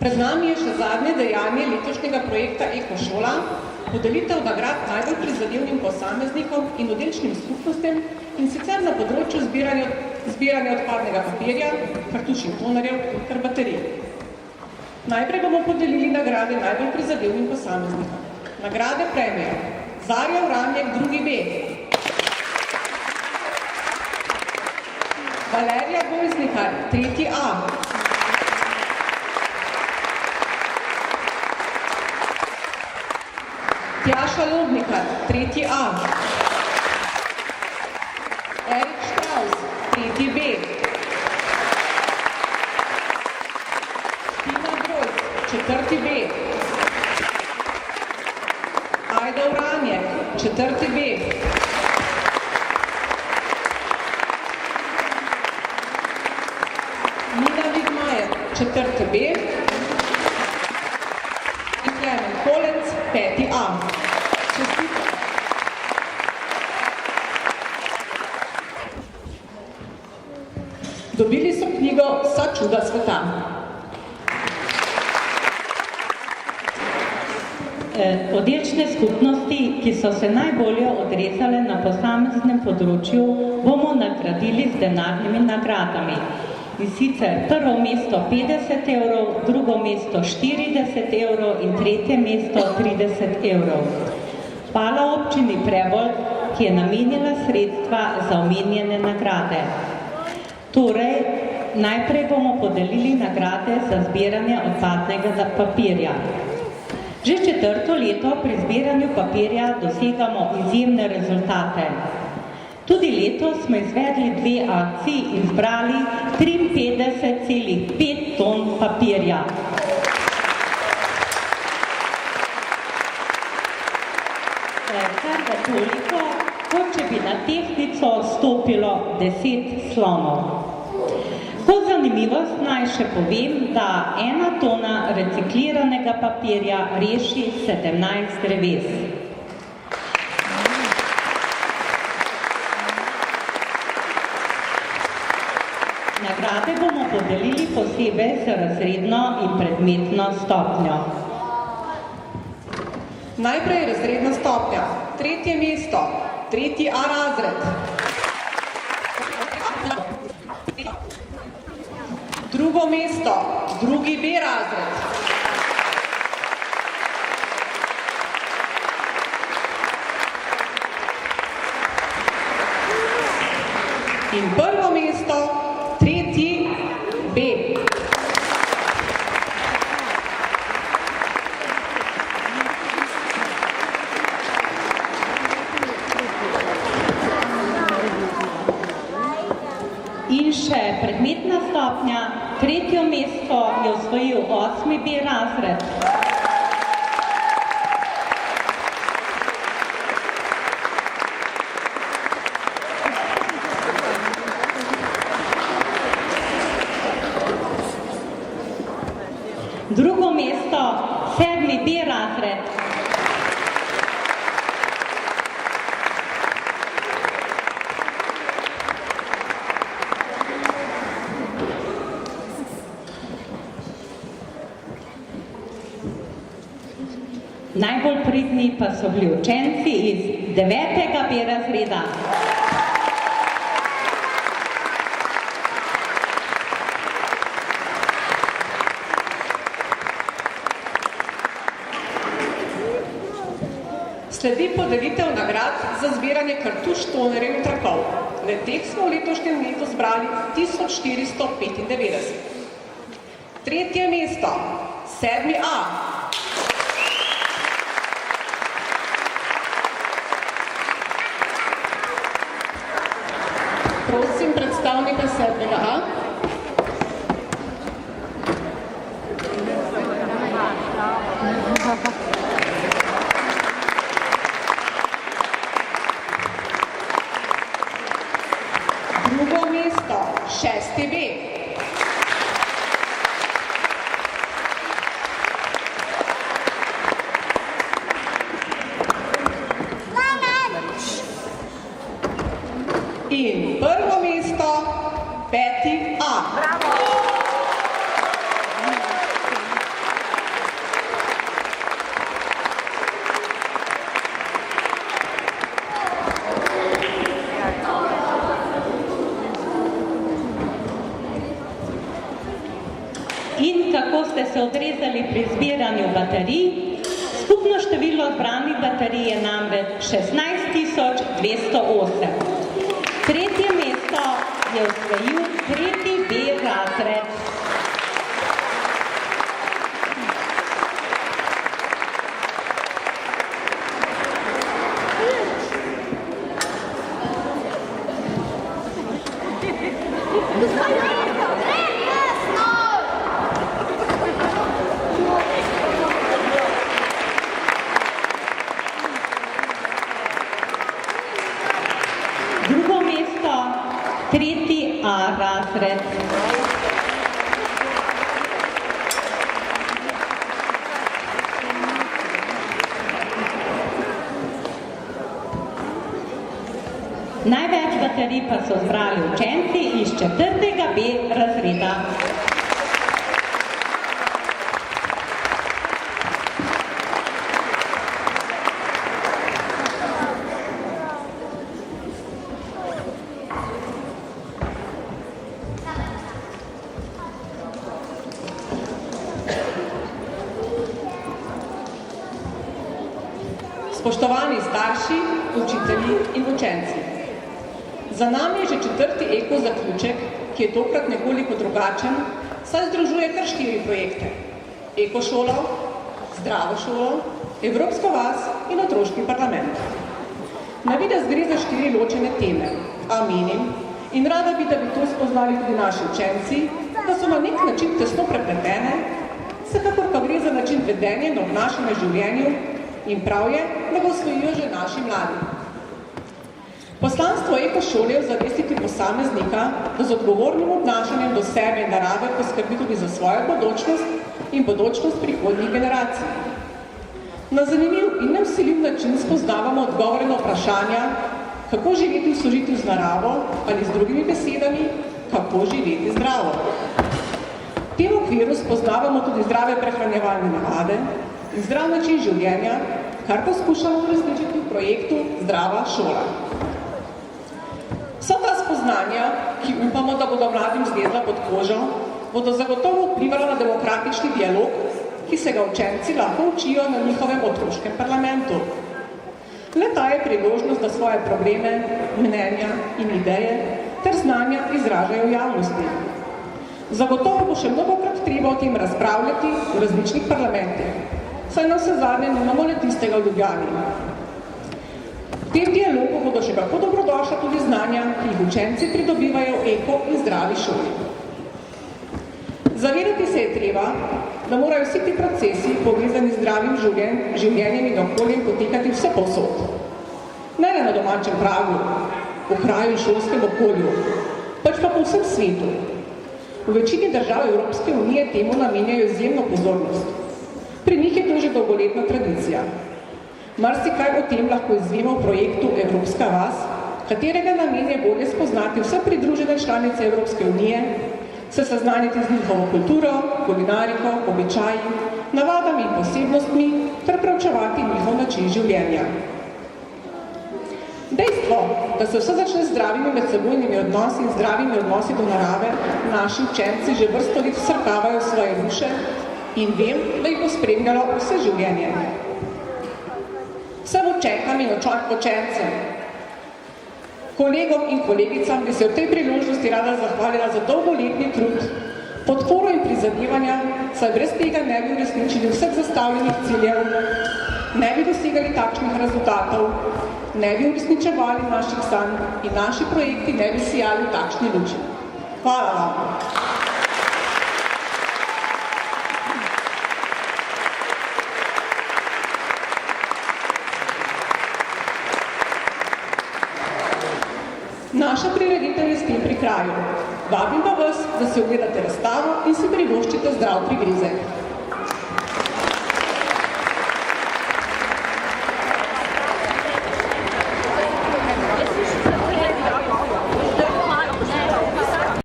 Pred nami je še zadnje dejanje letošnjega projekta Ekošola, podelitev nagrad najbolj prizadevnim posameznikom in oddelčnim skupnostem in sicer na področju zbiranja odpadnega papirja, kartuš in tonerjev ter baterij. Najprej bomo podelili nagrade najbolj prizadevnim posameznikom. Nagrade prejmejo Zarja Vranjek, 2. B, Valerija Gojznikar, 3. A, Tjaša Lobnikar, 3. A, Erik Štraus, 3. B, Tina Grojc, 4. B, Ajda Vranjek, 4. B, Nina Vigmajer, 4. B, in Klemen Kolec, 5. A. Čestitam. Dobili so knjigo Vsa čuda sveta. Oddelčne skupnosti, ki so se najbolje odrezale na posameznem področju, bomo nagradili z denarnimi nagradami. In sicer prvo mesto 50 evrov, drugo mesto 40 evrov in tretje mesto 30 evrov. Hvala občini Prebold, ki je namenila sredstva za omenjene nagrade. Torej, najprej bomo podelili nagrade za zbiranje odpadnega papirja. Že 4. leto pri zbiranju papirja dosegamo izjemne rezultate. Tudi letos smo izvedli 2 akciji in zbrali 53,5 ton papirja. Kar da toliko, kot če bi na tehtnico stopilo 10 slonov. Kot zanimivost naj še povem, da 1 tona recikliranega papirja reši 17 dreves. Nagrade bomo podelili posebej z razredno in predmetno stopnjo. Najprej razredna stopnja. 3. mesto, 3. A razred. Drugo mesto, 2. B razred. In prvo mesto, 3. B. In še predmetna stopnja, 3. mesto je osvojil 8. B razred. Drugo mesto, 7. B razred. Najbolj pridni pa so bili učenci iz 9. B razreda. Sledi podelitev nagrad za zbiranje kartuš, tonerjev in trakov. Le-teh smo v letošnjem letu zbrali 1495. 3. mesto, 7. A. Prosim predstavnika 7. A. Drugo mesto, 6. B. In prvo mesto, 5. kako ste se odrezali pri zbiranju baterij. Skupno število zbranih baterij je namreč 16.208. Tretje mesto je osvojil 3. B razred. Drugo mesto, 3. A razred. Največ baterij pa so zbrali učenci iz 4. B razreda. Spoštovani starši, učitelji in učenci. Za nami je že 4. eko zaključek, ki je tokrat nekoliko drugačen, saj združuje kar 4 projekte. Ekošolo, zdravo šolo, Evropska vas in otroški parlament. Na videz gre za 4 ločene teme, a menim in rada bi, da bi to spoznali tudi naši učenci, da so na nek način tesno prepletene, vsekakor pa gre za način vedenja in obnašanja v življenju in prav je, da ga osvojijo že naši mladi. Poslanstvo ekošole je ozavestiti posameznika, da z odgovornim obnašanjem do sebe in narave poskrbi tudi za svojo bodočnost in bodočnost prihodnjih generacij. Na zanimiv in nevsiljiv način spoznavamo odgovore na vprašanja, kako živeti v sožitju z naravo ali z drugimi besedami, kako živeti zdravo. V tem okviru spoznavamo tudi zdrave prehranjevalne navade in zdrav način življenja, kar poskušamo uresničiti v projektu Zdrava šola. Vsa ta spoznanja, ki upamo, da bodo mladim zlezla pod kožo, bodo zagotovo vplivala na demokratični dialog, ki se ga učenci lahko učijo na njihovem otroškem parlamentu. Le-ta je priložnost, da svoje probleme, mnenja in ideje ter znanja izražajo v javnosti. Zagotovo bo še mnogokrat treba o tem razpravljati v različnih parlamentih, saj na vse zadnje nimamo le tistega v Ljubljani. V tem dialogu bodo še kako dobrodošla tudi znanja, ki jih učenci pridobivajo v eko in zdravi šoli. Zavedati se je treba, da morajo vsi ti procesi povezani z zdravim življenjem in okoljem potekati vse povsod. Ne le na domačem pragu, v kraju in šolskem okolju, pač pa po vsem svetu. V večini držav Evropske unije temu namenjajo izjemno pozornost. Pri njih je to že dolgoletna tradicija. Marsikaj o tem lahko izvemo v projektu Evropska vas, katerega namen je bolje spoznati vse pridružene članice Evropske unije, se seznaniti z njihovo kulturo, kulinariko, običaji, navadami in posebnostmi ter preučevati njihov način življenja. Dejstvo, da se vse začne z zdravimi medsebojnimi odnosi in zdravimi odnosi do narave, naši učenci že vrsto let vsrkavajo v svoje duše in vem, da jih bo spremljalo vse življenje. Vsem učenkam in učencem, kolegom in kolegicam bi se v tej priložnosti rada zahvalila za dolgoletni trud, podporo in prizadevanja, saj brez tega ne bi uresničili vseh zastavljenih ciljev, ne bi dosegali takšnih rezultatov, ne bi uresničevali naših sanj in naši projekti ne bi sijali v takšni luči. Hvala vam. Naša prireditev je s tem pri kraju. Vabim pa vas, da si ogledate razstavo in si privoščite zdrav prigrizek.